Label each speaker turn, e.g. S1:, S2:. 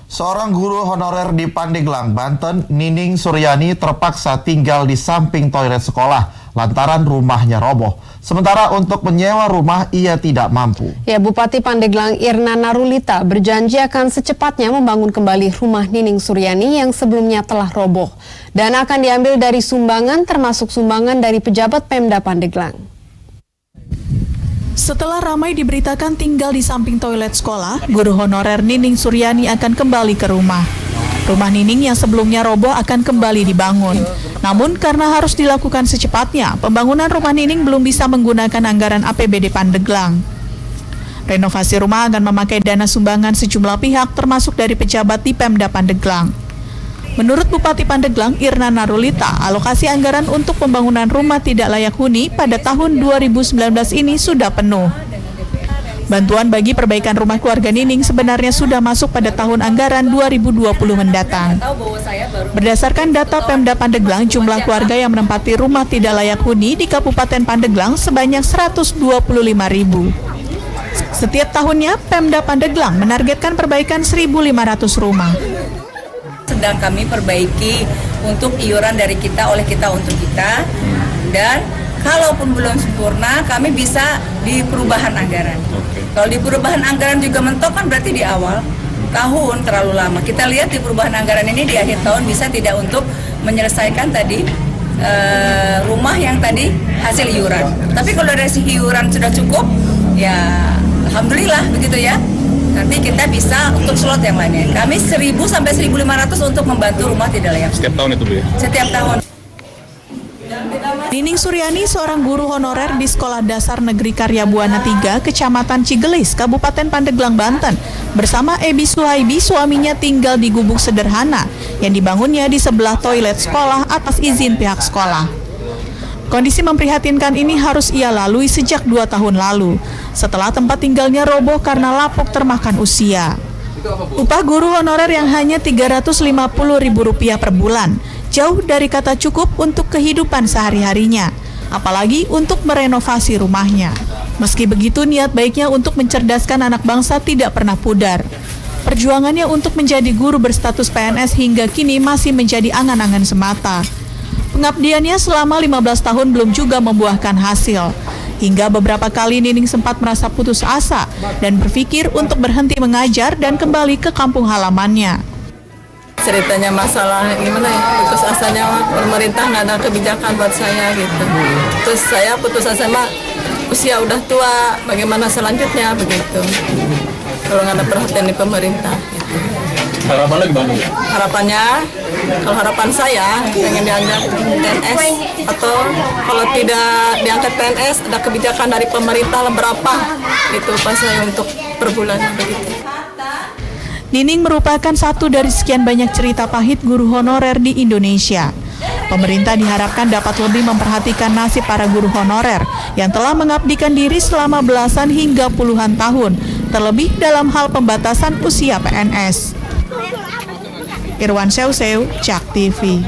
S1: Seorang guru honorer di Pandeglang, Banten, Nining Suryani terpaksa tinggal di samping toilet sekolah lantaran rumahnya roboh. Sementara untuk menyewa rumah ia tidak mampu.
S2: Ya, Bupati Pandeglang Irna Narulita berjanji akan secepatnya membangun kembali rumah Nining Suryani yang sebelumnya telah roboh dan akan diambil dari sumbangan termasuk sumbangan dari pejabat Pemda Pandeglang.
S3: Setelah ramai diberitakan tinggal di samping toilet sekolah, guru honorer Nining Suryani akan kembali ke rumah. Rumah Nining yang sebelumnya roboh akan kembali dibangun. Namun karena harus dilakukan secepatnya, pembangunan rumah Nining belum bisa menggunakan anggaran APBD Pandeglang. Renovasi rumah akan memakai dana sumbangan sejumlah pihak termasuk dari pejabat di Pemda Pandeglang. Menurut Bupati Pandeglang Irna Narulita, alokasi anggaran untuk pembangunan rumah tidak layak huni pada tahun 2019 ini sudah penuh. Bantuan bagi perbaikan rumah keluarga Nining sebenarnya sudah masuk pada tahun anggaran 2020 mendatang. Berdasarkan data Pemda Pandeglang, jumlah keluarga yang menempati rumah tidak layak huni di Kabupaten Pandeglang sebanyak 125.000. Setiap tahunnya, Pemda Pandeglang menargetkan perbaikan 1.500 rumah.
S4: Sedang kami perbaiki untuk iuran dari kita oleh kita untuk kita, dan kalaupun belum sempurna kami bisa di perubahan anggaran. Kalau di perubahan anggaran juga mentok kan berarti di awal tahun terlalu lama. Kita lihat di perubahan anggaran ini di akhir tahun bisa tidak untuk menyelesaikan tadi rumah yang tadi hasil iuran. Tapi kalau dari segi iuran sudah cukup, ya alhamdulillah begitu ya. Nanti kita bisa untuk slot yang lainnya. Kami 1.000 sampai 1.500 untuk membantu rumah tidak layak.
S5: Setiap tahun itu, Bu ya?
S4: Setiap tahun.
S3: Nining Suryani, seorang guru honorer di Sekolah Dasar Negeri Karya Buana 3, Kecamatan Cigelis, Kabupaten Pandeglang, Banten, bersama Ebi Suhaibi, suaminya tinggal di gubuk sederhana yang dibangunnya di sebelah toilet sekolah atas izin pihak sekolah. Kondisi memprihatinkan ini harus ia lalui sejak 2 tahun lalu, setelah tempat tinggalnya roboh karena lapuk termakan usia. Upah guru honorer yang hanya Rp350.000 per bulan, jauh dari kata cukup untuk kehidupan sehari-harinya, apalagi untuk merenovasi rumahnya. Meski begitu, niat baiknya untuk mencerdaskan anak bangsa tidak pernah pudar. Perjuangannya untuk menjadi guru berstatus PNS hingga kini masih menjadi angan-angan semata. Pengabdiannya selama 15 tahun belum juga membuahkan hasil. Hingga beberapa kali Nining sempat merasa putus asa dan berpikir untuk berhenti mengajar dan kembali ke kampung halamannya.
S6: Ceritanya masalah gimana ya, putus asanya pemerintah nggak ada kebijakan buat saya gitu. Terus saya putus asa, usia udah tua, bagaimana selanjutnya begitu. Kalau nggak ada perhatian di pemerintah gitu.
S5: Harapannya gimana?
S6: Harapannya, kalau harapan saya pengen diangkat PNS, atau kalau tidak diangkat PNS ada kebijakan dari pemerintah berapa itu pas saya untuk per bulan begitu.
S3: Nining merupakan satu dari sekian banyak cerita pahit guru honorer di Indonesia. Pemerintah diharapkan dapat lebih memperhatikan nasib para guru honorer yang telah mengabdikan diri selama belasan hingga puluhan tahun, terlebih dalam hal pembatasan usia PNS. Irwan Seuseu, JAK TV.